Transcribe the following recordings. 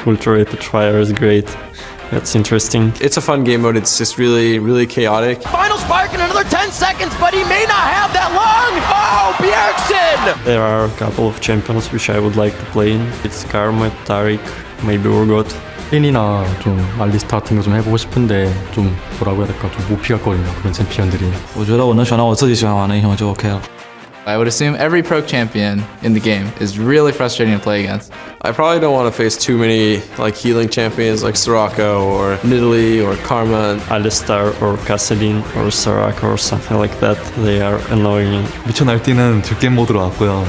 Ultra Rapid Fire is great. That's interesting. It's a fun game mode. It's just really, really chaotic. Final spark in another 10 seconds, but he may not have that long. Oh, Bjergsen! There are a couple of champions which I would like to play in. It's Karma, Taric, maybe Urgot. 린이나 좀 알리스타 같은 거 좀 해보고 싶은데 좀 뭐라고 해야 될까 좀 못 피했거든요. 그런 챔피언들이. 我觉得我能选到我自己喜欢玩的英雄就 OK 了。 I would assume every pro champion in the game is really frustrating to play against. I probably don't want to face too many like healing champions like Soraka or Nidalee or Karma. Alistar or Kassadin or Soraka or something like that. They are annoying. 미쳐 날뛰는 듀게임 모드로 왔고요.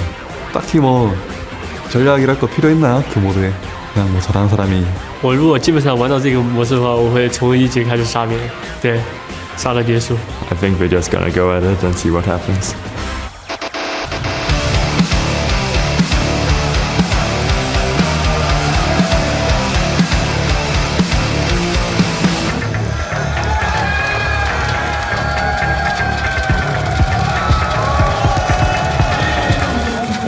딱히 뭐 전략이랄 거 필요 있나요? 그 모드에 그냥 뭐 잘하는 사람이 我如果基本上玩到这个模式的话，我会从一局开始杀别人，对，杀了结束。 I think we're just gonna go at it and see what happens.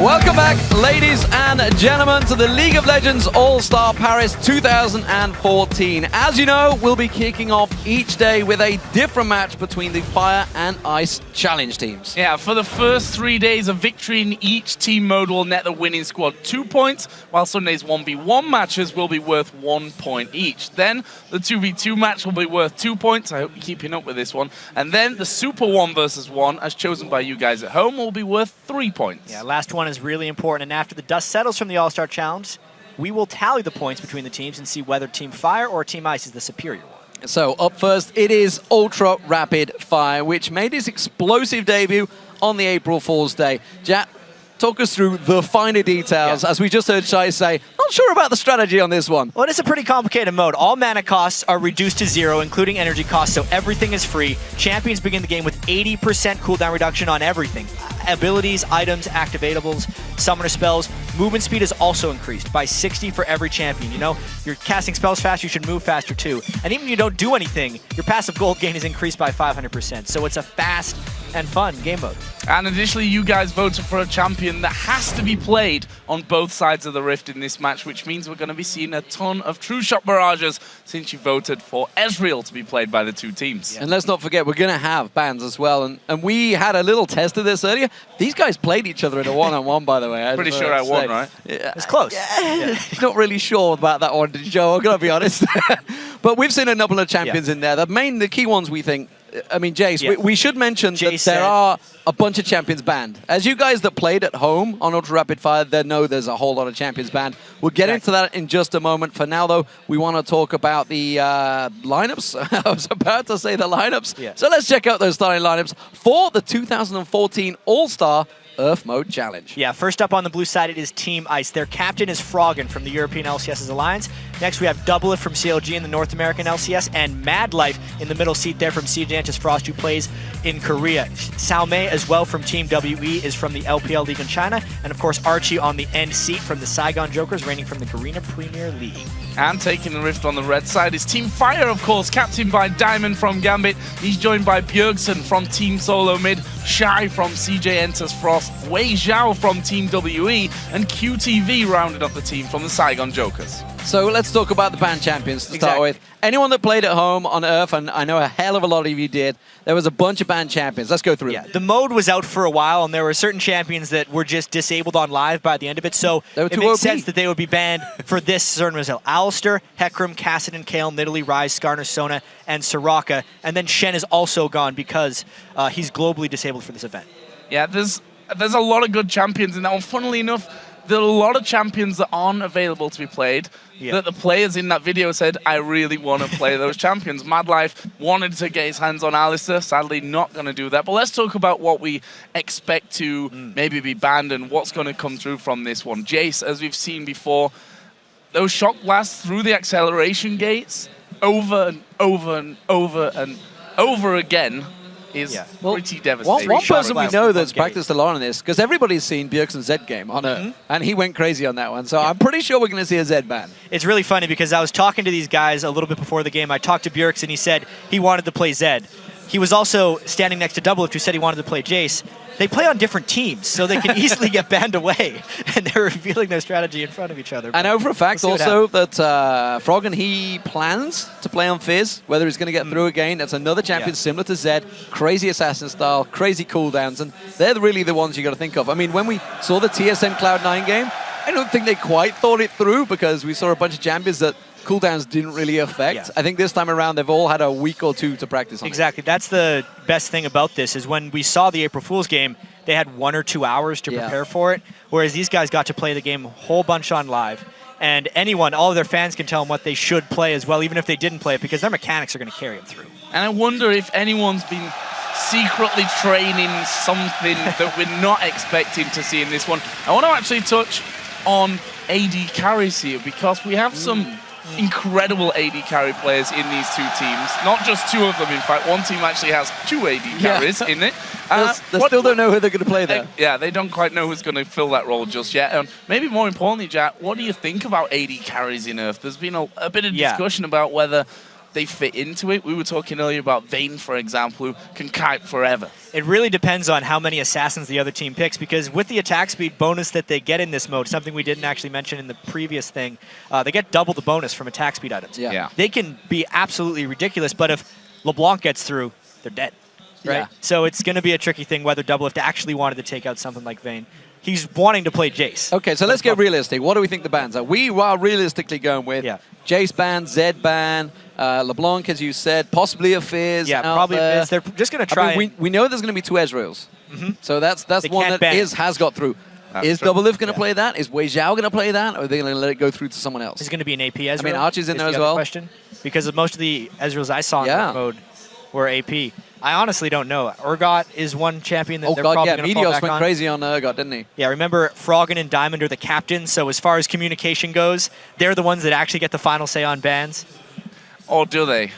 Welcome back, ladies and gentlemen, to the League of Legends All-Star Paris 2014. As you know, we'll be kicking off each day with a different match between the Fire and Ice Challenge teams. Yeah, for the first 3 days, a victory in each team mode will net the winning squad 2 points, while Sunday's 1v1 matches will be worth 1 point each. Then the 2v2 match will be worth 2 points. I hope you're keeping up with this one. And then the Super 1 versus 1, as chosen by you guys at home, will be worth 3 points. Yeah, last one is really important, and after the dust settles from the All-Star Challenge, we will tally the points between the teams and see whether Team Fire or Team Ice is the superior one. So up first, it is Ultra Rapid Fire, which made its explosive debut on the April Fool's Day. Jack, talk us through the finer details. As we just heard Shai say, not sure about the strategy on this one. Well, it's a pretty complicated mode. All mana costs are reduced to 0, including energy costs, so everything is free. Champions begin the game with 80% cooldown reduction on everything. Abilities, items, activatables, summoner spells. Movement speed is also increased by 60 for every champion. You know, you're casting spells fast, you should move faster too. And even if you don't do anything, your passive gold gain is increased by 500%. So it's a fast and fun game mode. And additionally, you guys voted for a champion that has to be played on both sides of the rift in this match, which means we're going to be seeing a ton of true shot barrages since you voted for Ezreal to be played by the two teams. And let's not forget, we're going to have bans as well. And we had a little test of this earlier. These guys played each other in a one-on-one, by the way. Pretty sure I won, right? Yeah. It's close. Yeah. Not really sure about that one, Joe, I'm going to be honest. But we've seen a couple of champions in there. The key ones we think, I mean, Jace, we should mention that there are a bunch of champions banned. As you guys that played at home on Ultra Rapid Fire, they know there's a whole lot of champions banned. We'll get into that in just a moment. For now, though, we want to talk about the lineups. I was about to say the lineups. Yeah. So let's check out those starting lineups for the 2014 All-Star Earth Mode Challenge. Yeah, first up on the blue side, it is Team Ice. Their captain is Froggen from the European LCS's Alliance. Next, we have Doublet from CLG in the North American LCS, and Mad Life in the middle seat there from Seajantis Frost, who plays in Korea. Sao Mei as well from Team WE is from the LPL League in China. And of course, Archie on the end seat from the Saigon Jokers, reigning from the Garena Premier League. And taking the rift on the red side is Team Fire, of course, captained by Diamond from Gambit. He's joined by Bjergsen from Team Solo Mid, Shai from CJ Enters Frost, Wei Zhao from Team WE, and QTV rounded up the team from the Saigon Jokers. So let's talk about the banned champions to start with. Anyone that played at home on Earth, and I know a hell of a lot of you did, there was a bunch of banned champions. Let's go through. Yeah, the mode was out for a while, and there were certain champions that were just disabled on live by the end of it, so it makes sense that they would be banned for this certain result. Alistar, Hecarim, Kassadin, Kayle, Nidalee, Ryze, Skarner, Sona, and Soraka. And then Shen is also gone because he's globally disabled for this event. Yeah, there's a lot of good champions in that one. Funnily enough, there are a lot of champions that aren't available to be played, that the players in that video said, I really want to play those champions. Mad Life wanted to get his hands on Alistar, sadly not going to do that. But let's talk about what we expect to maybe be banned and what's going to come through from this one. Jace, as we've seen before, those shock blasts through the acceleration gates over and over and over and over again is pretty devastating. One person we know that's practiced a lot on this, because everybody's seen Bjergsen's Zed game on it, and he went crazy on that one. So I'm pretty sure we're going to see a Zed ban. It's really funny because I was talking to these guys a little bit before the game. I talked to Bjergsen, he said he wanted to play Zed. he was also standing next to Doublelift, who said he wanted to play Jace. They play on different teams, so they can easily get banned away, and they're revealing their strategy in front of each other. I know for a fact we'll also that Froggen, he plans to play on Fizz, whether he's going to get through again. That's another champion similar to Zed, crazy assassin style, crazy cooldowns, and they're really the ones you got to think of. I mean, when we saw the TSM Cloud9 game, I don't think they quite thought it through because we saw a bunch of champions that cooldowns didn't really affect. Yeah. I think this time around they've all had a week or two to practice on Exactly. That's the best thing about this is when we saw the April Fool's game, they had 1 or 2 hours to prepare for it, whereas these guys got to play the game a whole bunch on live. And anyone, all of their fans can tell them what they should play as well, even if they didn't play it, because their mechanics are going to carry them through. And I wonder if anyone's been secretly training something that we're not expecting to see in this one. I want to actually touch on AD carries here because we have some incredible AD carry players in these two teams. Not just 2 of them, in fact. One team actually has 2 AD carries in it. They still don't know who they're going to play there. Yeah, they don't quite know who's going to fill that role just yet. Maybe more importantly, Jack, what do you think about AD carries in Earth? There's been a bit of discussion about whether they fit into it. We were talking earlier about Vayne, for example, who can kite forever. It really depends on how many assassins the other team picks, because with the attack speed bonus that they get in this mode, something we didn't actually mention in the previous thing, they get double the bonus from attack speed items. Yeah. They can be absolutely ridiculous, but if LeBlanc gets through, they're dead. Right? Yeah. So it's going to be a tricky thing whether Doublelift actually wanted to take out something like Vayne. He's wanting to play Jace. Okay, so let's get realistic. What do we think the bans are? We are realistically going with Jace ban, Zed ban, LeBlanc, as you said, possibly a Fizz. Yeah, probably a Fizz. They're just going to try. I mean, we know there's going to be 2 Ezreals. So that's one that has got through. Is Doublelift going to play that? Is Wei Zhao going to play that? Or are they going to let it go through to someone else? Is going to be an AP Ezreal? I mean, Archie's in there as the well. Question, because of most of the Ezreals I saw in that mode were AP. I honestly don't know. Urgot is one champion that they're probably going to fall Meteos back went on. crazy on Urgot, didn't he? Yeah, remember Froggen and Diamond are the captains, so as far as communication goes, they're the ones that actually get the final say on bans. Or do they?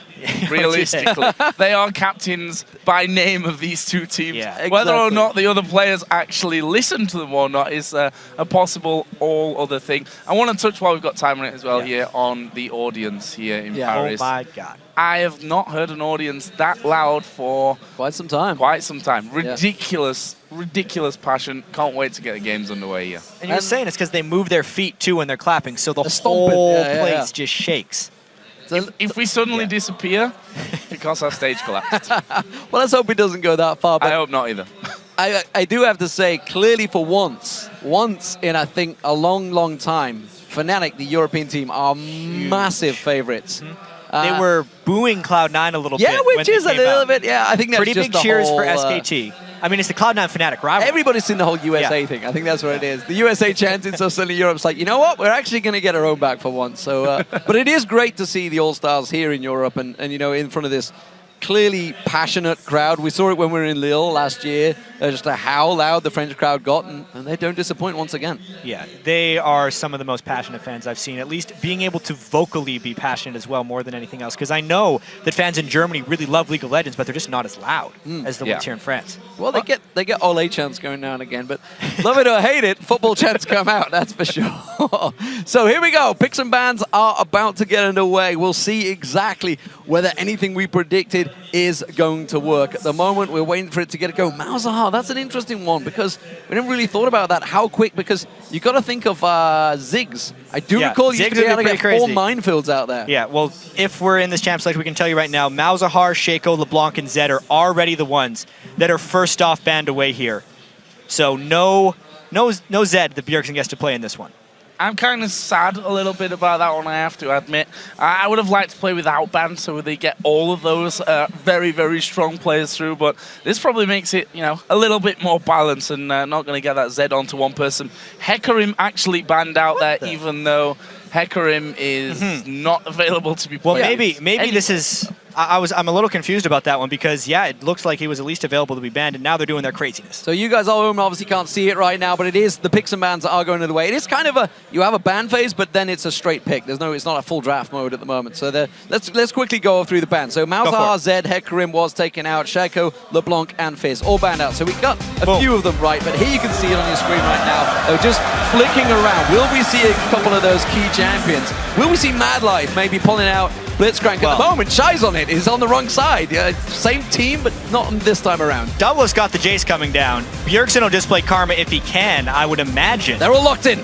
Realistically, they are captains by name of these 2 teams. Yeah, Whether or not the other players actually listen to them or not is a possible all other thing. I want to touch, while we've got time on it as well here, on the audience here in Paris. Oh my God. I have not heard an audience that loud for quite some time. Ridiculous, ridiculous passion. Can't wait to get the games underway here. And you were saying it's because they move their feet too when they're clapping, so the whole place just shakes. So if we suddenly disappear, because our stage collapsed. Well, let's hope it doesn't go that far. But I hope not either. I do have to say, clearly for once in, I think, a long, long time, Fnatic, the European team, are massive favorites. They were booing Cloud9 a little bit. Yeah, which is a little bit, I think that's pretty just big the cheers whole, for SKT. I mean, it's the Cloud9 Fnatic rivalry. Everybody's seen the whole USA thing. I think that's what it is. The USA chanting, so suddenly Europe's like, you know what? We're actually going to get our own back for once. So, but it is great to see the All-Stars here in Europe and you know, in front of this clearly passionate crowd. We saw it when we were in Lille last year, just how loud the French crowd got, and they don't disappoint once again. Yeah, they are some of the most passionate fans I've seen, at least being able to vocally be passionate as well more than anything else, because I know that fans in Germany really love League of Legends, but they're just not as loud as the ones here in France. Well, they get Ole chants going now and again, but love it or hate it, football chants come out, that's for sure. So here we go. Picks and bans are about to get underway. We'll see exactly whether anything we predicted is going to work. At the moment, we're waiting for it to get it go. Malzahar, that's an interesting one because we never really thought about that. How quick? Because you got to think of Ziggs. I do recall you used to be able to get 4 minefields out there. Yeah, well, if we're in this champ select, we can tell you right now, Malzahar, Shaco, LeBlanc, and Zed are already the ones that are first off banned away here. So no Zed that Bjergsen gets to play in this one. I'm kind of sad a little bit about that one, I have to admit. I would have liked to play without ban so they get all of those very, very strong players through, but this probably makes it, you know, a little bit more balanced and not going to get that Zed onto one person. Hecarim actually banned out there, even though Hecarim is not available to be played. Well, maybe this is... I'm a little confused about that one because, yeah, it looks like he was at least available to be banned, and now they're doing their craziness. So you guys at home obviously can't see it right now, but it is the picks and bans that are going the way. It is kind of you have a ban phase, but then it's a straight pick. It's not a full draft mode at the moment. So let's quickly go through the bans. So Malzahar, Zed, Hecarim was taken out, Shaco, LeBlanc, and Fizz all banned out. So we got a few of them right, but here you can see it on your screen right now. They're just flicking around. Will we see a couple of those key champions? Will we see Madlife maybe pulling out Blitzcrank at the moment. Shy's on it. He's on the wrong side. Yeah, same team, but not this time around. Doublelift's got the Jace coming down. Bjergsen will display Karma if he can, I would imagine. They're all locked in.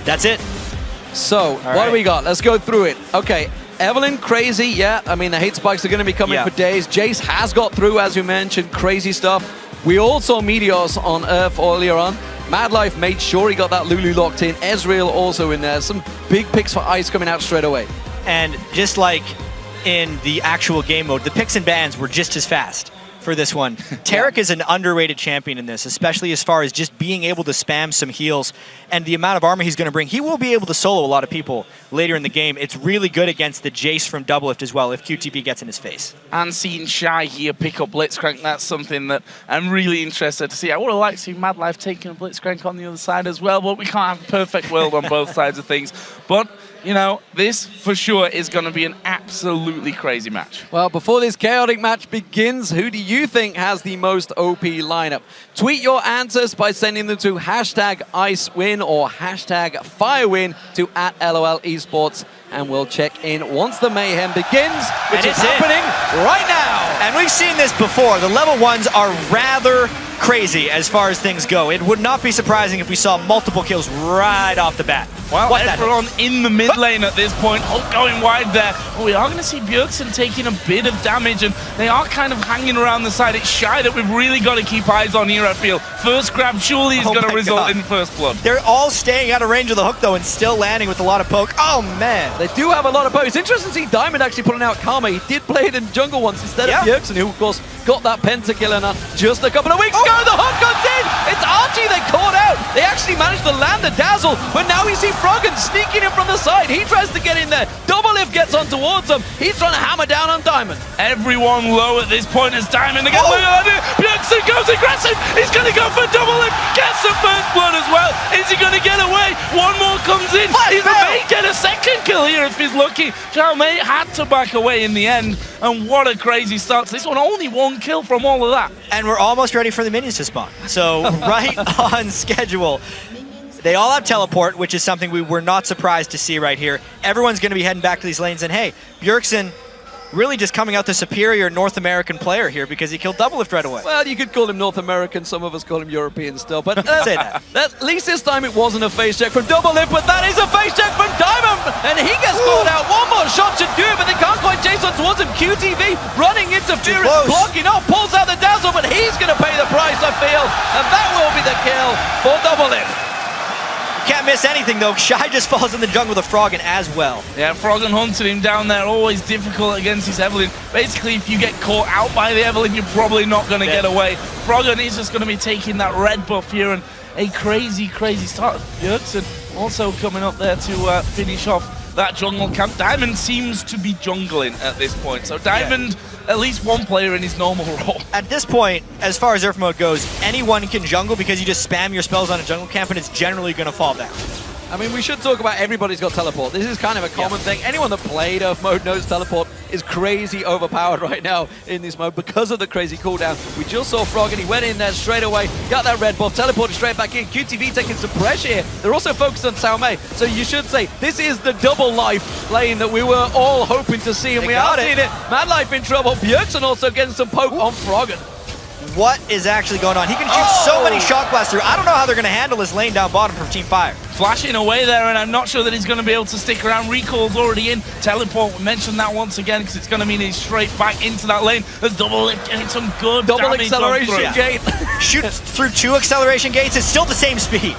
That's it. So, what do we got? Let's go through it. Okay, Evelynn, crazy, yeah. I mean, the hate spikes are going to be coming for days. Jace has got through, as you mentioned. Crazy stuff. We all saw Meteos on Earth earlier on. Madlife made sure he got that Lulu locked in. Ezreal also in there. Some big picks for Ice coming out straight away. And just like in the actual game mode, the picks and bans were just as fast for this one. Taric is an underrated champion in this, especially as far as just being able to spam some heals and the amount of armor he's going to bring. He will be able to solo a lot of people later in the game. It's really good against the Jace from Doublelift as well if QTV gets in his face. And seeing Shy here pick up Blitzcrank, that's something that I'm really interested to see. I would have liked to see Madlife taking a Blitzcrank on the other side as well, but we can't have a perfect world on both sides of things. But you know, this for sure is going to be an absolutely crazy match. Well, before this chaotic match begins, who do you think has the most OP lineup? Tweet your answers by sending them to #IceWin or #FireWin to @LOL Esports, and we'll check in once the mayhem begins, which is happening right now. And we've seen this before. The level 1s are rather crazy as far as things go. It would not be surprising if we saw multiple kills right off the bat. Well, everyone in the mid lane at this point, Hulk going wide there. But we are going to see Bjergsen taking a bit of damage, and they are kind of hanging around the side. It's Shy that we've really got to keep eyes on here, I feel. First grab surely is going to result in first blood. They're all staying out of range of the hook, though, and still landing with a lot of poke. Oh, man. They do have a lot of poke. It's interesting to see Diamond actually putting out Karma. He did play it in jungle once instead of Bjergsen, who, of course, got that pentakill just a couple of weeks ago. The hook comes in. It's Archie they caught out. They actually managed to land the dazzle, but now we see Froggen sneaking in from the side. He tries to get in there. Doublelift gets on towards him. He's trying to hammer down on Diamond. Everyone low at this point as Diamond again. Look at that. Bjergsen goes aggressive. He's going to go for Doublelift. Gets the first blood as well. Is he going to get away? One more comes in. He may get a second kill here if he's lucky. Xiaomei had to back away in the end. And what a crazy start. This one only one kill from all of that. And we're almost ready for the minions to spawn. So right on schedule. They all have teleport, which is something we were not surprised to see right here. Everyone's going to be heading back to these lanes. And hey, Bjergsen really just coming out the superior North American player here because he killed Doublelift right away. Well, you could call him North American. Some of us call him European still. But say that. At least this time it wasn't a face check from Doublelift, but that is a face check from Diamond. And he gets caught out. One more shot should do it, but they can't quite chase on towards him. QTV running interference, blocking up, pulls out the dazzle, but he's going to pay the price, I feel. And that will be the kill for Doublelift. Can't miss anything, though. Shy just falls in the jungle with a Froggen as well. Yeah, Froggen hunted him down there. Always difficult against his Evelynn. Basically, if you get caught out by the Evelynn, you're probably not going to get away. Froggen is just going to be taking that red buff here, and a crazy, crazy start. Bjergsen also coming up there to finish off that jungle camp. Diamond seems to be jungling at this point. So Diamond, at least one player in his normal role. At this point, as far as Earth mode goes, anyone can jungle because you just spam your spells on a jungle camp and it's generally going to fall down. I mean, we should talk about everybody's got teleport. This is kind of a common thing. Anyone that played Earth mode knows teleport is crazy overpowered right now in this mode because of the crazy cooldown. We just saw Froggen. He went in there straight away, got that red buff, teleported straight back in. QTV taking some pressure here. They're also focused on Xiaomei. So you should say this is the double life lane that we were all hoping to see, and we are seeing it. Madlife in trouble. Bjergsen also getting some poke on Froggen. What is actually going on? He can shoot so many shock blasts through. I don't know how they're going to handle this lane down bottom from Team Fire. Flashing away there, and I'm not sure that he's going to be able to stick around. Recall's already in. Teleport, we mentioned that once again because it's going to mean he's straight back into that lane. There's Doublelift getting some good damage acceleration gate. Shoots through 2 acceleration gates. It's still the same speed.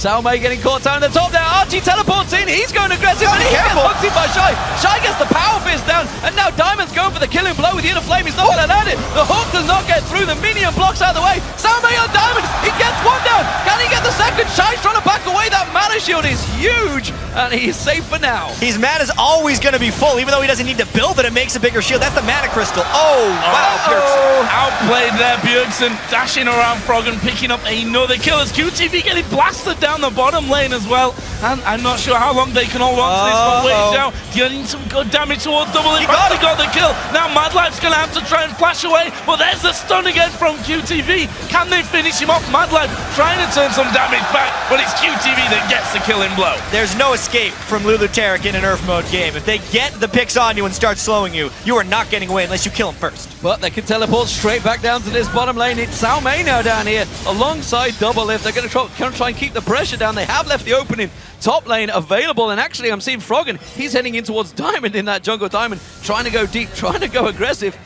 Xiaomei getting caught down at the top there. Archie teleports in. He's going aggressive. And he gets hooked in by Shy. Shy gets the power fist down. And now Diamond's going for the killing blow with the inner flame. He's not going to land it. The hook does not get through. The minion blocks out of the way. Xiaomei on Diamond. He gets one down. Can he get the second? Shy's trying to back away. That mana shield is huge. And he's safe for now. His mana's always going to be full. Even though he doesn't need to build it, it makes a bigger shield. That's the mana crystal. Oh, wow. Bjergsen. Outplayed there, Bjergsen. Dashing around Froggen, picking up another kill as QTV getting blasted down the bottom lane as well. And I'm not sure how long they can hold on to this one. Wait now, getting some good damage towards Doublelift. He got the kill. Now Madlife's going to have to try and flash away. But there's the stun again from QTV. Can they finish him off? Madlife trying to turn some damage back, but it's QTV that gets the killing blow. though. There's no escape from Lulu Tarek in an Earth mode game. If they get the picks on you and start slowing you, you are not getting away unless you kill them first. But they can teleport straight back down to this bottom lane. It's Sao Mei now down here alongside Doublelift. They're going to try and keep the pressure down. They have left the opening top lane available, and actually I'm seeing Froggen. He's heading in towards Diamond in that jungle. Diamond trying to go deep, trying to go aggressive.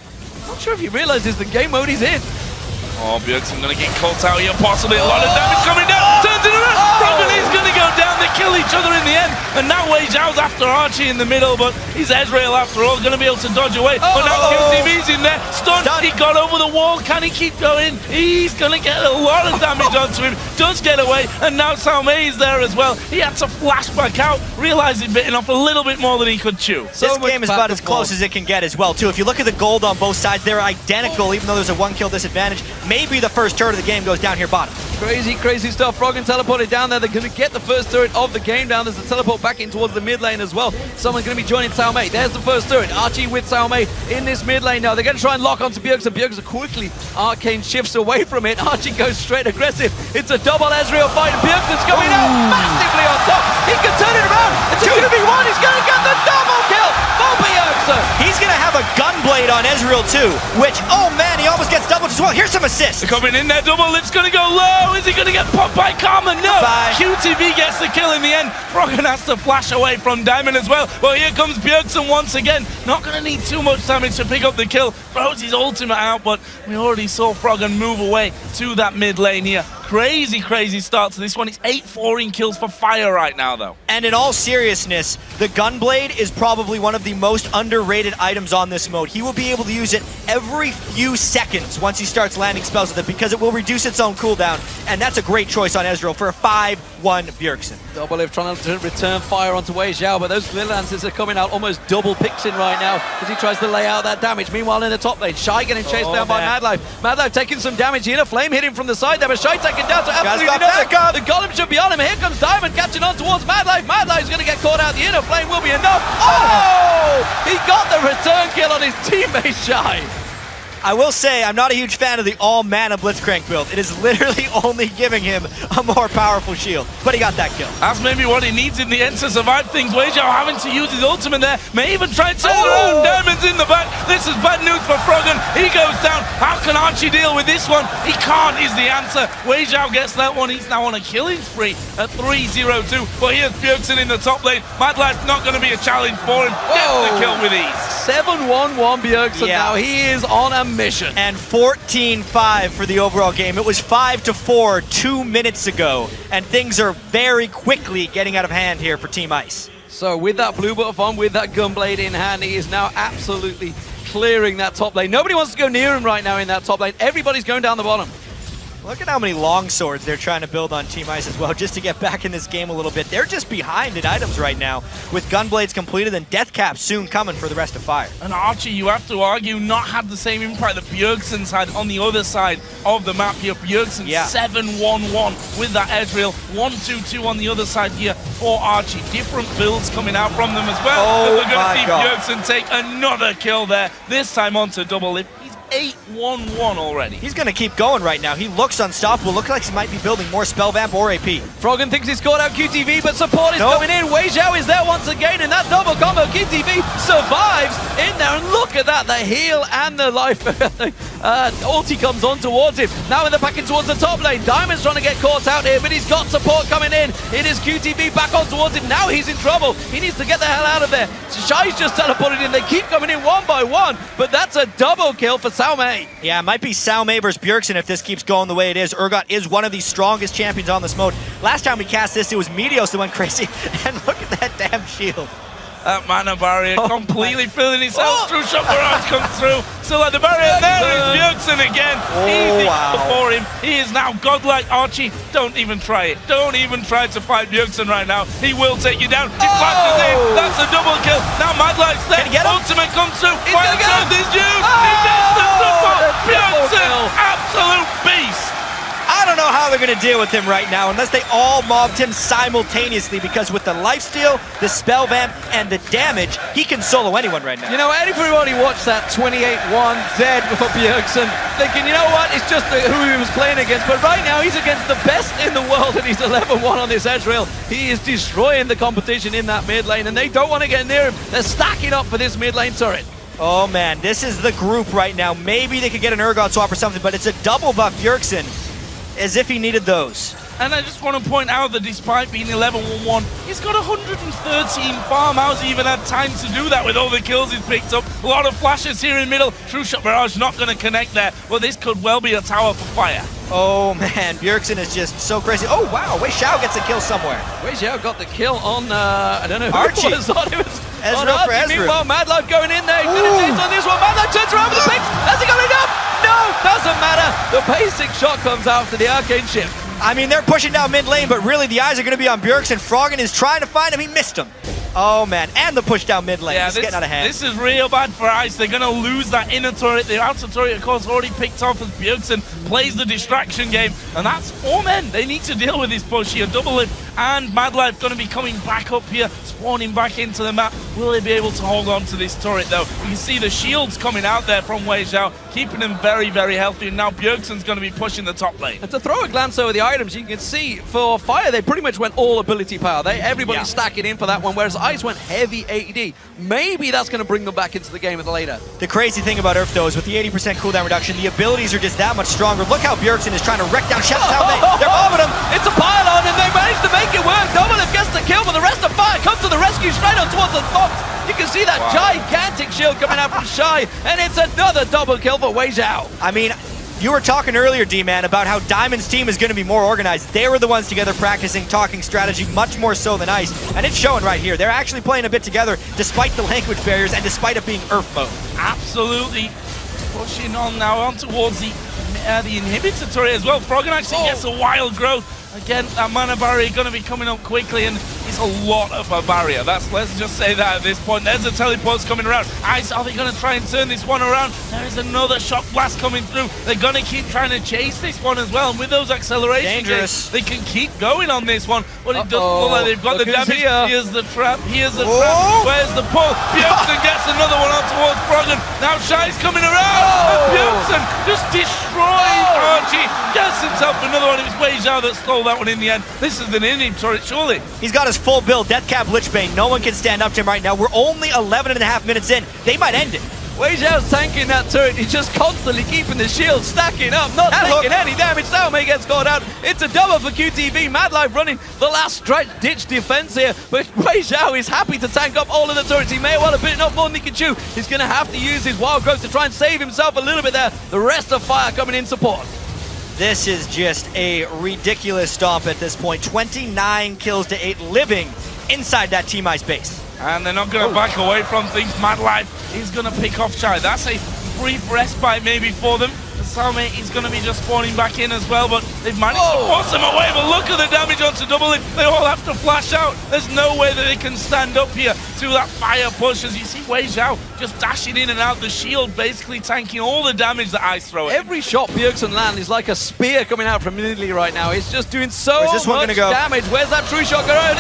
Not sure if he realizes the game mode he's in. Oh, Bjergsen gonna get caught out here, possibly a lot of damage coming down. Turns it around. Froggen is gonna go down. They kill each other in the end. And now Wei Zhao's after Archie in the middle, but he's Ezreal after all, gonna be able to dodge away. But now QTV's in there. Stunned. He got over the wall. Can he keep going? He's gonna get a lot of damage onto him. Does get away, and now Sao Mei is there as well. He had to flash back out, realize he'd bitten off a little bit more than he could chew. This game is about as close as it can get as well, too. If you look at the gold on both sides, they're identical, even though there's a 1-kill disadvantage. Maybe the first turret of the game goes down here bottom. Crazy, crazy stuff. Froggen teleported down there. They're going to get the first turret of the game down. There's a teleport back in towards the mid lane as well. Someone's going to be joining Sao Mei. There's the first turret. Archie with Sao Mei in this mid lane now. They're going to try and lock onto Bjergsen. Bjergsen quickly. Arcane shifts away from it. Archie goes straight aggressive. It's a double Ezreal fight. Bjergsen's going out massively on top. He can turn it around. It's going to be one. He's going to get the double kill for Bjergsen. He's going to have a Gunblade on Ezreal too, which, oh man, he almost gets doubled as well. Here's some assists. They're coming in there. Doublelift's gonna go low. Is he gonna get popped by Karma? No. Bye. QTV gets the kill in the end. Froggen has to flash away from Diamond as well. Well, here comes Bjergsen once again. Not gonna need too much damage to pick up the kill. Throws his ultimate out, but we already saw Froggen move away to that mid lane here. Crazy, crazy start to this one. It's 8-4 in kills for Fire right now, though. And in all seriousness, the Gunblade is probably one of the most underrated items on this mode. He will be able to use it every few seconds once he starts landing spells with it, because it will reduce its own cooldown, and that's a great choice on Ezreal for a 5-1 Bjergsen. Doublelift trying to return fire onto Wei Zhao, but those Glitter Lances are coming out almost double picks in right now as he tries to lay out that damage. Meanwhile, in the top lane, Shy getting chased down by Madlife. Madlife taking some damage here. A flame hit him from the side there, but Shy taken down to absolutely nothing. The Golem should be on him. Here comes Diamond catching on towards Madlife. Madlife's going to get caught out. The inner flame will be enough. Oh! He got the return kill on his teammate Shy. I will say, I'm not a huge fan of the all-mana Blitzcrank build. It is literally only giving him a more powerful shield, but he got that kill. That's maybe what he needs in the end to survive things. Wei Zhao having to use his ultimate there. May even try and turn around. Diamond's in the back. This is bad news for Froggen. He goes down. How can Archie deal with this one? He can't is the answer. Wei Zhao gets that one. He's now on a killing spree at 3-0-2. But here's Bjergsen in the top lane. Madlife not going to be a challenge for him. Gets the kill with ease. 7-1-1 Bjergsen now. He is on a mission. And 14-5 for the overall game. It was 5-4 2 minutes ago, and things are very quickly getting out of hand here for Team Ice. So with that blue buff on, with that Gunblade in hand, he is now absolutely clearing that top lane. Nobody wants to go near him right now in that top lane. Everybody's going down the bottom. Look at how many long swords they're trying to build on Team Ice as well, just to get back in this game a little bit. They're just behind in items right now, with Gunblades completed and Death Caps soon coming for the rest of Fire. And Archie, you have to argue, not had the same impact that Bjergsen's had on the other side of the map here. Bjergsen 7-1-1 with that Ezreal, 1-2-2 on the other side here for Archie. Different builds coming out from them as well. Oh, we're going to see Bjergsen take another kill there, this time onto Doublelift. 8-1-1 already. He's going to keep going right now. He looks unstoppable. Looks like he might be building more Spell Vamp or AP. Froggen thinks he's caught out QTV, but support is coming in. Wei Zhao is there once again, and that double combo. QTV survives in there, and look at that. The heal and the life. Ulti comes on towards him. Now in the pack in towards the top lane. Diamond's trying to get caught out here, but he's got support coming in. It is QTV back on towards him. Now he's in trouble. He needs to get the hell out of there. Shai's just teleported in. They keep coming in one by one, but that's a double kill for Sao Mei. Yeah, it might be Sao Mei versus Bjergsen if this keeps going the way it is. Urgot is one of the strongest champions on this mode. Last time we cast this, it was Meteos that went crazy. And look at that damn shield. That mana barrier completely filling itself through. Shock Barrage comes through. Still at the barrier. There is Bjergsen again. Easy for him. He is now godlike. Archie, don't even try it. Don't even try to fight Bjergsen right now. He will take you down. He flashes in. That's a double kill. Now Madlife's there. Can he get him? Ultimate comes through. He's gonna get him. This He gets the double. Bjergsen, absolute beast. I don't know know how they're going to deal with him right now unless they all mobbed him simultaneously, because with the lifesteal, the spell vamp, and the damage, he can solo anyone right now. You know, everybody watched that 28-1 Zed for Bjergsen, thinking, you know what, it's just who he was playing against, but right now he's against the best in the world and he's 11-1 on this Ezreal. He is destroying the competition in that mid lane and they don't want to get near him. They're stacking up for this mid lane turret. Oh man, this is the group right now. Maybe they could get an Urgot swap or something, but it's a double buff Bjergsen, as if he needed those. And I just want to point out that despite being 11-1-1, he's got 113 farm. How's he even had time to do that with all the kills he's picked up? A lot of flashes here in middle. True Shot Barrage not going to connect there. Well, this could well be a tower for Fire. Oh man, Bjergsen is just so crazy. Oh wow, Wei Xiao gets a kill somewhere. Wei Xiao got the kill on, I don't know who Archie. it was on. It was Ezreal on for Archie. Ezreal. Meanwhile, Madlife going in there. He's going to chase on this one. Madlife turns around with the pick. Has he got enough? No, doesn't matter. The basic shot comes after the Arcane Shift. I mean, they're pushing down mid lane, but really the eyes are going to be on Bjergsen. Froggen is trying to find him. He missed him. Oh man, and the push down mid lane. Yeah, It's getting out of hand. This is real bad for Ice. They're going to lose that inner turret. The outer turret, of course, already picked off as Bjergsen plays the distraction game. And that's 4 men. They need to deal with this push here. Double Lift and Madlife going to be coming back up here, spawning back into the map. Will they be able to hold on to this turret, though? You can see the shields coming out there from Wei Xiao, keeping them very, very healthy. And now Bjergsen's going to be pushing the top lane. And to throw a glance over the items, you can see for Fire, they pretty much went all ability power. Everybody's stacking in for that one, whereas Ice went heavy AD. Maybe that's going to bring them back into the game later. The crazy thing about Earth, though, is with the 80% cooldown reduction, the abilities are just that much stronger. Look how Bjergsen is trying to wreck down Shadow Town. They're mobbing him. It's a pylon, and they managed to make it work. Doublelift gets the kill, but the rest of Fire comes to the rescue straight on towards the Fox. You can see that gigantic shield coming out from Shy, and it's another double kill for Wei Xiao. I mean, you were talking earlier, D-Man, about how Diamond's team is going to be more organized. They were the ones together practicing, talking strategy, much more so than Ice. And it's showing right here. They're actually playing a bit together, despite the language barriers and despite it being Earth mode. Absolutely pushing on now on towards the inhibitor turret as well. Froggen actually gets a wild growth. Again, that mana barrier going to be coming up quickly, and it's a lot of a barrier. Let's just say that at this point. There's the teleports coming around. Ice, are they going to try and turn this one around? There is another shock blast coming through. They're going to keep trying to chase this one as well, and with those acceleration gains, they can keep going on this one, but it doesn't look like they've got the damage. Here's the trap. Here's the trap. Where's the pull? Bjergsen gets another one on towards Froggen. Now Shy's coming around, and Bjergsen just destroys Archie. Gets himself another one. It was Wei Xiao that stole that one in the end. This is an inning turret, surely. He's got his full build, Deathcap Lichbane. No one can stand up to him right now. We're only 11.5 minutes in. They might end it. Wei Xiao's tanking that turret. He's just constantly keeping the shield stacking up, not taking any damage. Xiaomei gets caught out. It's a double for QTV. Madlife running the last ditch defense here, but Wei Xiao is happy to tank up all of the turrets. He may well have bitten off more than he can chew. He's going to have to use his wild growth to try and save himself a little bit there. The rest of Fire coming in support. This is just a ridiculous stomp at this point. 29 kills to 8 living inside that Team Ice base. And they're not going to back away from things. Madlife is going to pick off Shy. That's a brief respite maybe for them. Xiaomei is going to be just spawning back in as well, but they've managed to force them away. But look at the damage onto Double Lift. They all have to flash out. There's no way that they can stand up here to that fire push. As you see Wei Xiao just dashing in and out. The shield basically tanking all the damage that Ice throw at him. Every shot Bjergsen land is like a spear coming out from Nidalee right now. It's just doing so much damage. Where's that true shot going?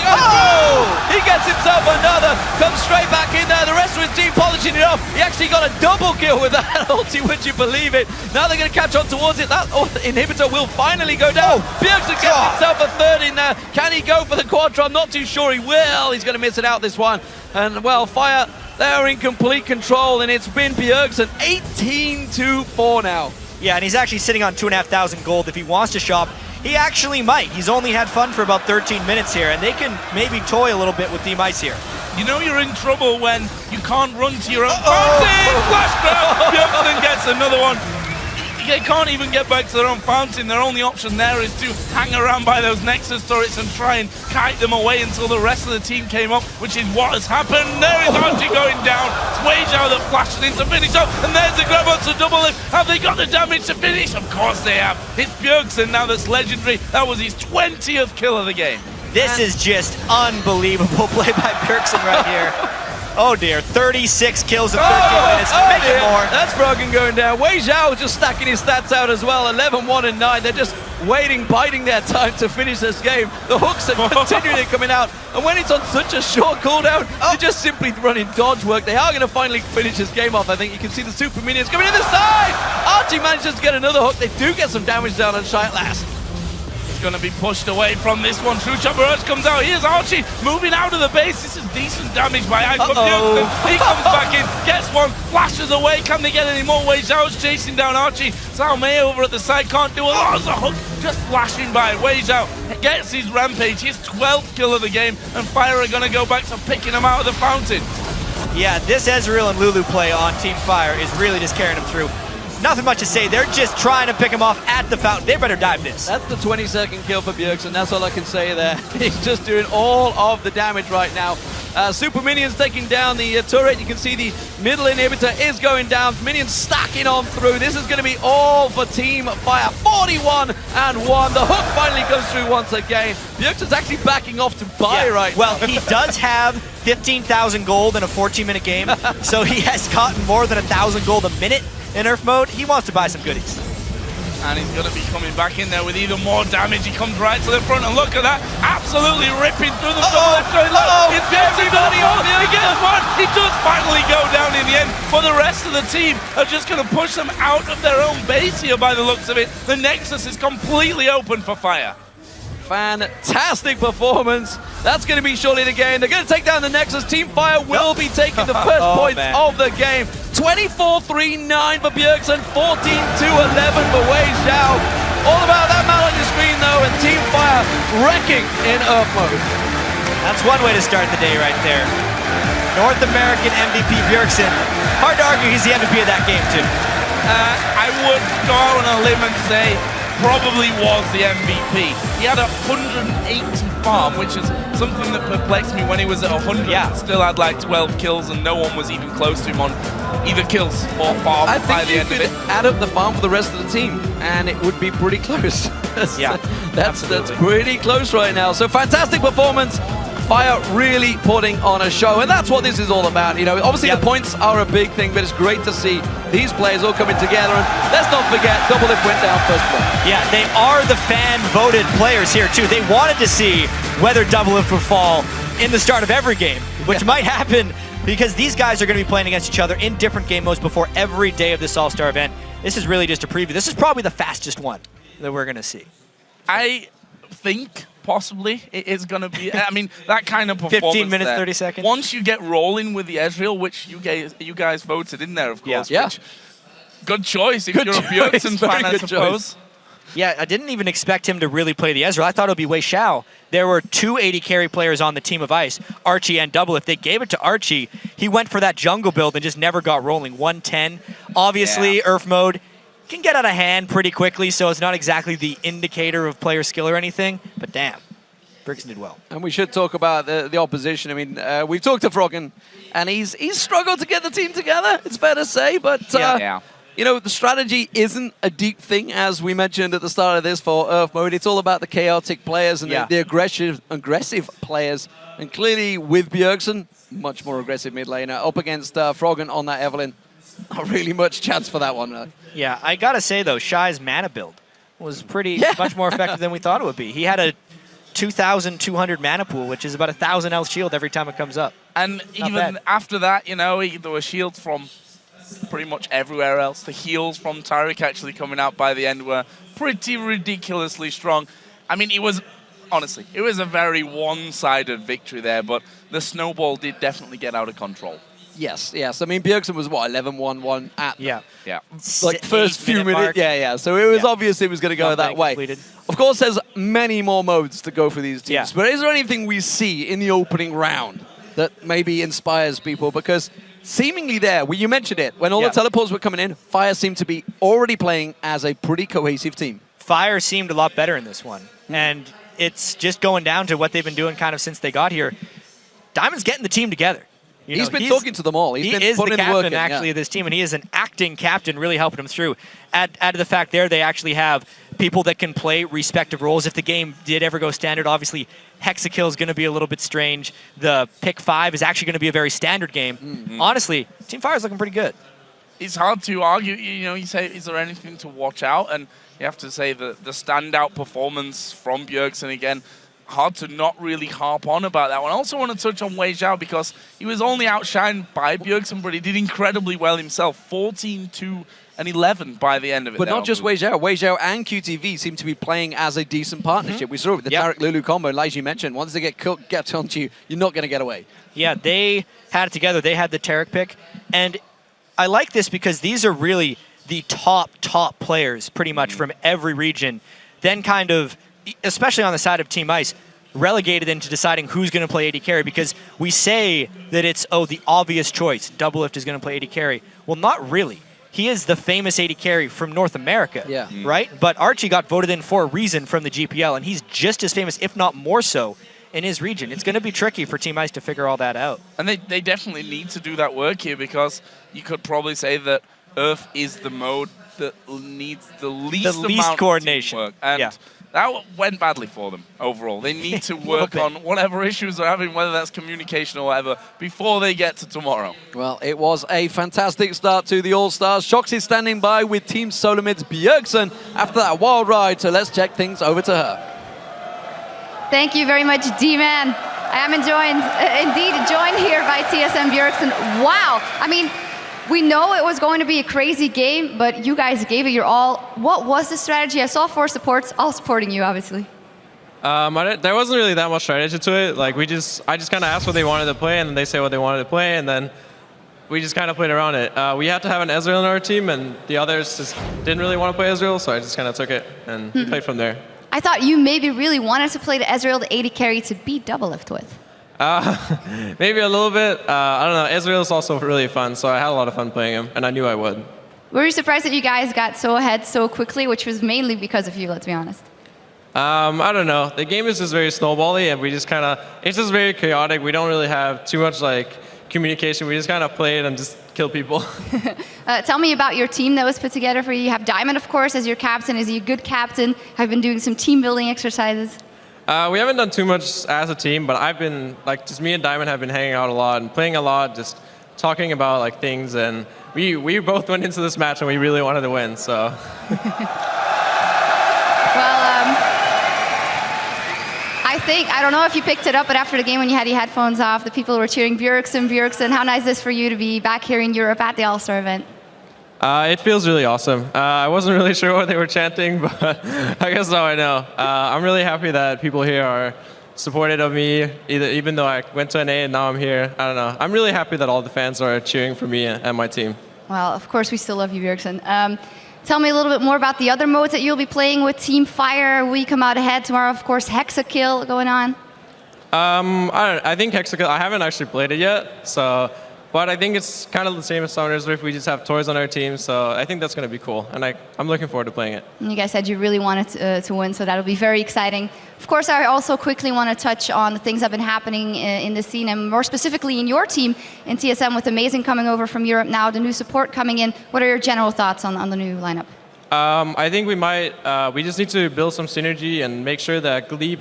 He gets himself another. Comes straight back in there. The rest of his team polishing it off. He actually got a double kill with that ulti, would you believe it? Now they're going to catch on towards it. That inhibitor will finally go down. Bjergsen gets himself a third in there. Can he go for the Quadra? I'm not too sure he will. He's going to miss it out this one. And well, Fire, they're in complete control, and it's been Bjergsen 18-4 now. Yeah, and he's actually sitting on 2,500 gold. If he wants to shop, he actually might. He's only had fun for about 13 minutes here, and they can maybe toy a little bit with Team Ice here. You know you're in trouble when you can't run to your own fountain. Flash grab. Bjergsen gets another one. They can't even get back to their own fountain. Their only option there is to hang around by those Nexus turrets and try and kite them away until the rest of the team came up, which is what has happened. There is Archie going down. It's Wei Xiao that flashes in to finish up, and there's the grab onto Double Lift. Have they got the damage to finish? Of course they have. It's Bjergsen now that's legendary. That was his 20th kill of the game. This is just unbelievable play by Bjergsen right here. Oh dear, 36 kills in 13 minutes. Make it more. That's Froggen going down. Wei Zhao just stacking his stats out as well. 11, 1, and 9. They're just waiting, biding their time to finish this game. The hooks are continually coming out. And when it's on such a short cooldown, you just simply running dodge work. They are going to finally finish this game off. I think you can see the super minions coming in the side. Archie manages to get another hook. They do get some damage down on Shy at last. Going to be pushed away from this one. True Chopper Urge comes out. Here's Archie moving out of the base. This is decent damage by Ice. He comes back in, gets one, flashes away. Can they get any more? Wei Zhao's chasing down Archie. Sao Mei over at the side can't do a lot. There's a hook just flashing by. Wei Zhao gets his rampage. His 12th kill of the game, and Fire are going to go back to picking him out of the fountain. Yeah, this Ezreal and Lulu play on Team Fire is really just carrying him through. Nothing much to say. They're just trying to pick him off at the fountain. They better dive this. That's the 22nd kill for Bjergsen. That's all I can say there. He's just doing all of the damage right now. Super Minions taking down the turret. You can see the middle inhibitor is going down. Minions stacking on through. This is going to be all for Team Fire. 41 and 1. The hook finally goes through once again. Bjergsen's actually backing off to buy right well, now. He does have 15,000 gold in a 14-minute game, so he has gotten more than 1,000 gold a minute in Earth mode. He wants to buy some goodies. And he's going to be coming back in there with even more damage. He comes right to the front, and look at that. Absolutely ripping through the front. He gets one. He does finally go down in the end. For the rest of the team are just going to push them out of their own base here by the looks of it. The Nexus is completely open for Fire. Fantastic performance. That's going to be surely the game. They're going to take down the Nexus. Team Fire will be taking the first points of the game. 24-3-9 for Bjergsen, 14-11 for Wei Zhao. All about that man on your screen though, and Team Fire wrecking in Earth mode. That's one way to start the day right there. North American MVP Bjergsen. Hard to argue he's the MVP of that game too. I would go out on a limb and say probably was the MVP. He had 180 farm, which is something that perplexed me when he was at 100. Yeah. Still had like 12 kills and no one was even close to him on either kills or farm by the end of it. Add up the farm for the rest of the team and it would be pretty close. That's pretty close right now. So fantastic performance. Fire really putting on a show, and that's what this is all about. You know, obviously the points are a big thing, but it's great to see these players all coming together. And let's not forget, Doublelift went down first place. Yeah, they are the fan-voted players here too. They wanted to see whether Doublelift would fall in the start of every game, which might happen because these guys are going to be playing against each other in different game modes before every day of this All-Star event. This is really just a preview. This is probably the fastest one that we're going to see. I think possibly it is going to be, I mean, that kind of performance 15 minutes, there. 30 seconds. Once you get rolling with the Ezreal, which you guys voted in there, of course. Yeah. Which, good choice if you're a Bjergsen fan, I suppose. Yeah, I didn't even expect him to really play the Ezreal. I thought it would be Wei Zhao. There were 2 80 carry players on the Team of Ice, Archie and Doublelift. They gave it to Archie. He went for that jungle build and just never got rolling. 110. Obviously, Earth mode can get out of hand pretty quickly, so it's not exactly the indicator of player skill or anything, but damn. Bjergsen did well. And we should talk about the opposition. I mean, we've talked to Froggen, and he's struggled to get the team together, it's fair to say, but you know, the strategy isn't a deep thing, as we mentioned at the start of this for Earth mode. It's all about the chaotic players and the aggressive players. And clearly, with Bjergsen, much more aggressive mid laner, up against Froggen on that Evelynn. Not really much chance for that one. Yeah, I gotta say though, Shy's mana build was pretty much more effective than we thought it would be. He had a 2,200 mana pool, which is about 1,000 health shield every time it comes up. And not even bad. After that, you know, there were shields from pretty much everywhere else. The heals from Taric actually coming out by the end were pretty ridiculously strong. I mean, it was, honestly, it was a very one-sided victory there, but the snowball did definitely get out of control. Yes. I mean, Bjergsen was, what, 11-1-1 at like first few minutes. So it was obvious it was going to go that way. Completed. Of course, there's many more modes to go for these teams. But is there anything we see in the opening round that maybe inspires people? Because seemingly there, well, you mentioned it, when all the teleports were coming in, Fire seemed to be already playing as a pretty cohesive team. Fire seemed a lot better in this one. And it's just going down to what they've been doing kind of since they got here. Diamond's getting the team together. He's been talking to them all. He is the captain, actually, of this team, and he is an acting captain, really helping them through. Add to the fact there, they actually have people that can play respective roles. If the game did ever go standard, obviously Hexakill is going to be a little bit strange. The pick 5 is actually going to be a very standard game. Honestly, Team Fire is looking pretty good. It's hard to argue. You say, is there anything to watch out? And you have to say that the standout performance from Bjergsen again, hard to not really harp on about that one. I also want to touch on Wei Zhao because he was only outshined by Bjergsen, but he did incredibly well himself. 14-2 and 11 by the end of it. But not just Wei Zhao. Wei Zhao and QTV seem to be playing as a decent partnership. We saw it with the Taric Lulu combo, like you mentioned. Once they get onto you, you're not going to get away. Yeah, they had it together. They had the Taric pick. And I like this because these are really the top players pretty much from every region. Then kind of, especially on the side of Team Ice, relegated into deciding who's going to play AD carry, because we say that it's, the obvious choice. Doublelift is going to play AD carry. Well, not really. He is the famous AD carry from North America, right? But Archie got voted in for a reason from the GPL, and he's just as famous, if not more so, in his region. It's going to be tricky for Team Ice to figure all that out. And they definitely need to do that work here, because you could probably say that Earth is the mode that needs the least amount of coordination. Work. And that went badly for them overall. They need to work on whatever issues they're having, whether that's communication or whatever, before they get to tomorrow. Well, it was a fantastic start to the All-Stars. Shox is standing by with Team Solomid's Bjergsen after that wild ride, so let's check things over to her. Thank you very much, D-Man. I am indeed joined here by TSM Bjergsen. Wow. I mean, we know it was going to be a crazy game, but you guys gave it your all. What was the strategy? I saw 4 supports, all supporting you, obviously. There wasn't really that much strategy to it. Like I just kind of asked what they wanted to play, and then they say what they wanted to play, and then we just kind of played around it. We had to have an Ezreal in our team, and the others just didn't really want to play Ezreal, so I just kind of took it and played from there. I thought you maybe really wanted to play the Ezreal, the AD carry, to beat Doublelift with. Maybe a little bit. I don't know. Ezreal is also really fun, so I had a lot of fun playing him, and I knew I would. Were you surprised that you guys got so ahead so quickly, which was mainly because of you, let's be honest? I don't know. The game is just very snowbally, and we just kind of, it's just very chaotic. We don't really have too much communication. We just kind of play it and just kill people. Tell me about your team that was put together for you. You have Diamond, of course, as your captain. Is he a good captain? Have been doing some team building exercises? We haven't done too much as a team, but I've been, just me and Diamond have been hanging out a lot and playing a lot, just talking about things, and we both went into this match and we really wanted to win, so. I don't know if you picked it up, but after the game when you had your headphones off, the people were cheering Bjergsen, Bjergsen. How nice is this for you to be back here in Europe at the All-Star event? It feels really awesome. I wasn't really sure what they were chanting, but I guess now I know. I'm really happy that people here are supportive of me, even though I went to NA and now I'm here. I don't know. I'm really happy that all the fans are cheering for me and my team. Well, of course, we still love you, Bjergsen. Tell me a little bit more about the other modes that you'll be playing with Team Fire. We come out ahead tomorrow, of course, Hexakill going on. I think Hexakill, I haven't actually played it yet, but I think it's kind of the same as Summoner's Rift. We just have toys on our team, so I think that's going to be cool, and I'm looking forward to playing it. And you guys said you really wanted to win, so that'll be very exciting. Of course, I also quickly want to touch on the things that have been happening in the scene, and more specifically in your team in TSM, with Amazing coming over from Europe now, the new support coming in. What are your general thoughts on the new lineup? I think we just need to build some synergy and make sure that Glebe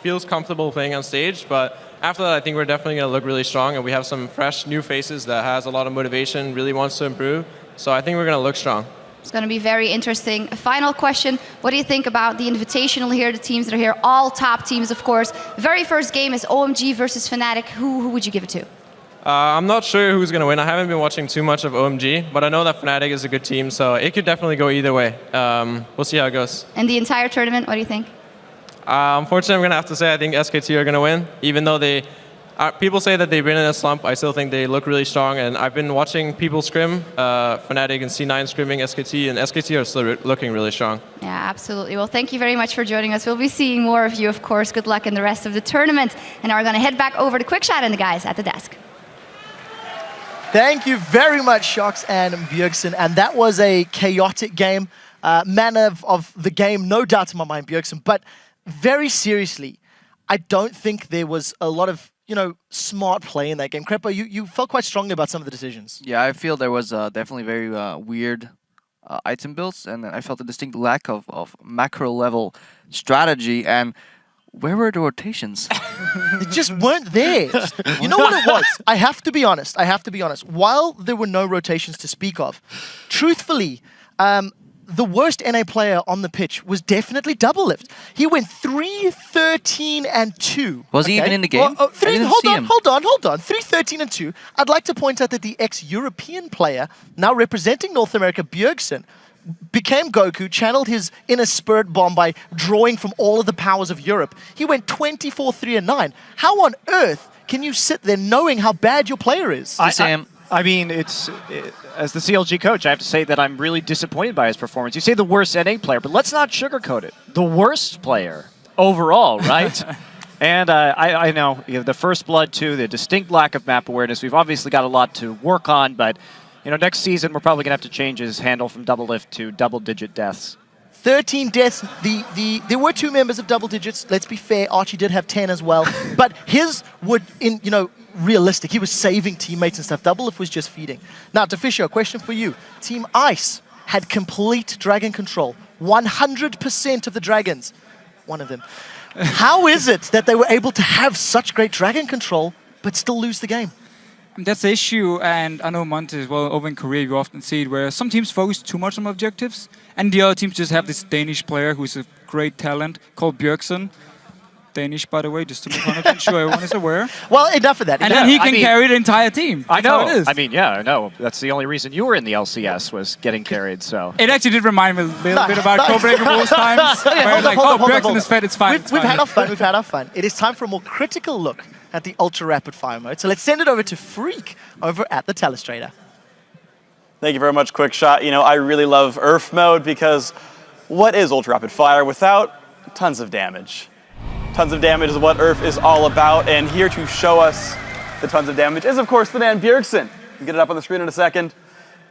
feels comfortable playing on stage, but after that, I think we're definitely going to look really strong, and we have some fresh new faces that has a lot of motivation, really wants to improve. So I think we're going to look strong. It's going to be very interesting. A final question. What do you think about the Invitational here, the teams that are here? All top teams, of course. The very first game is OMG versus Fnatic. Who would you give it to? I'm not sure who's going to win. I haven't been watching too much of OMG, but I know that Fnatic is a good team, so it could definitely go either way. We'll see how it goes. And the entire tournament, what do you think? Unfortunately, I'm going to have to say I think SKT are going to win. Even though people say that they've been in a slump, I still think they look really strong. And I've been watching people scrim, Fnatic and C9 scrimming SKT, and SKT are still looking really strong. Yeah, absolutely. Well, thank you very much for joining us. We'll be seeing more of you, of course. Good luck in the rest of the tournament. And now we're going to head back over to Quickshot and the guys at the desk. Thank you very much, Shox and Bjergsen. And that was a chaotic game. Man of the game, no doubt in my mind, Bjergsen. But very seriously, I don't think there was a lot of, smart play in that game. Krepo, you felt quite strongly about some of the decisions. Yeah, I feel there was definitely very weird item builds, and I felt a distinct lack of macro level strategy. And where were the rotations? They just weren't there. You know what it was? I have to be honest. While there were no rotations to speak of, truthfully, the worst NA player on the pitch was definitely Doublelift. He went 3-13-2. Was he even in the game? Hold on. 3-13-2. I'd like to point out that the ex-European player, now representing North America, Bjergsen, became Goku, channeled his inner spirit bomb by drawing from all of the powers of Europe. He went 24-3-9. How on earth can you sit there knowing how bad your player is? I mean, as the CLG coach, I have to say that I'm really disappointed by his performance. You say the worst NA player, but let's not sugarcoat it. The worst player overall, right? And I know the First Blood too, the distinct lack of map awareness. We've obviously got a lot to work on, but next season we're probably going to have to change his handle from Doublelift to double-digit deaths. 13 deaths. There were 2 members of double digits. Let's be fair, Archie did have 10 as well. But his would, realistic. He was saving teammates and stuff. Doublelift was just feeding. Now, Deficio, a question for you. Team Ice had complete dragon control. 100% of the dragons. One of them. How is it that they were able to have such great dragon control, but still lose the game? That's the issue, and I know Monte as well, over in Korea you often see it where some teams focus too much on objectives, and the other teams just have this Danish player who's a great talent called Bjergsen. Danish, by the way, just to make 100% sure everyone is aware. Well, enough of that. And then he can carry the entire team. I know. How it is. I mean, yeah, I know. That's the only reason you were in the LCS was getting carried, so. It actually did remind me a little bit about Codebreaker Rules times. Where like, Bjergsen is fed, it's fine. We've had our fun. It is time for a more critical look at the Ultra Rapid Fire mode. So let's send it over to Freak over at the Telestrator. Thank you very much, Quickshot. I really love URF mode because what is Ultra Rapid Fire without tons of damage? Tons of damage is what URF is all about, and here to show us the tons of damage is, of course, the man Bjergsen. We'll get it up on the screen in a second.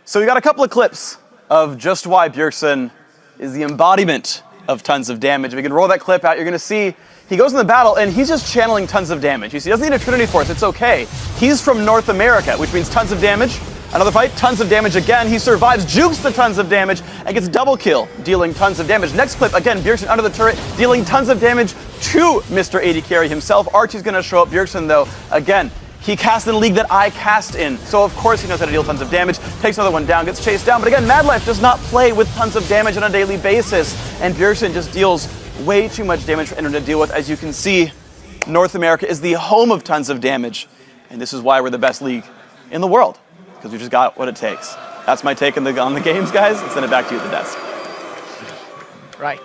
So we got a couple of clips of just why Bjergsen is the embodiment of tons of damage. If we can roll that clip out, you're going to see he goes in the battle, and he's just channeling tons of damage. You see, he doesn't need a Trinity Force. It's okay. He's from North America, which means tons of damage. Another fight, tons of damage again. He survives, jukes the tons of damage, and gets double kill, dealing tons of damage. Next clip, again, Bjergsen under the turret, dealing tons of damage to Mr. AD Carry himself. Archie's going to show up. Bjergsen, though, again, he casts in the league that I cast in, so of course he knows how to deal tons of damage. Takes another one down, gets chased down, but again, Madlife does not play with tons of damage on a daily basis, and Bjergsen just deals way too much damage for anyone to deal with. As you can see, North America is the home of tons of damage, and this is why we're the best league in the world, because we just got what it takes. That's my take on the games, guys. Let's send it back to you at the desk. Right.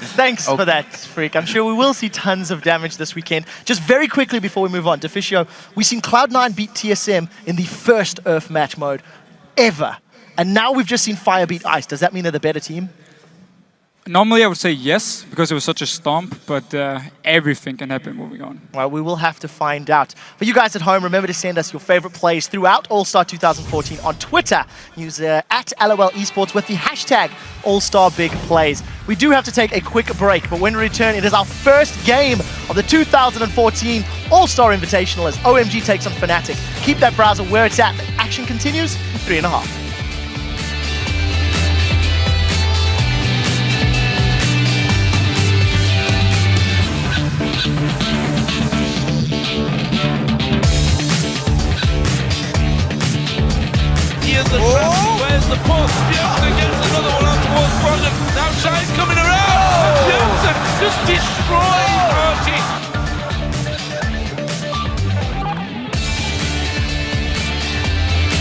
Thanks for that, Freak. I'm sure we will see tons of damage this weekend. Just very quickly before we move on, Deficio, we've seen Cloud9 beat TSM in the first URF match mode ever. And now we've just seen Fire beat Ice. Does that mean they're the better team? Normally I would say yes, because it was such a stomp, but everything can happen moving on. Well, we will have to find out. For you guys at home, remember to send us your favorite plays throughout All-Star 2014 on Twitter. Use at LOL Esports with the hashtag AllStarBigPlays. We do have to take a quick break, but when we return, it is our first game of the 2014 All-Star Invitational as OMG takes on Fnatic. Keep that browser where it's at. The action continues in 3.5. Where's the post? Bjergsen gets another one out towards Brogdon. Now Shy's coming around. Bjergsen just destroyed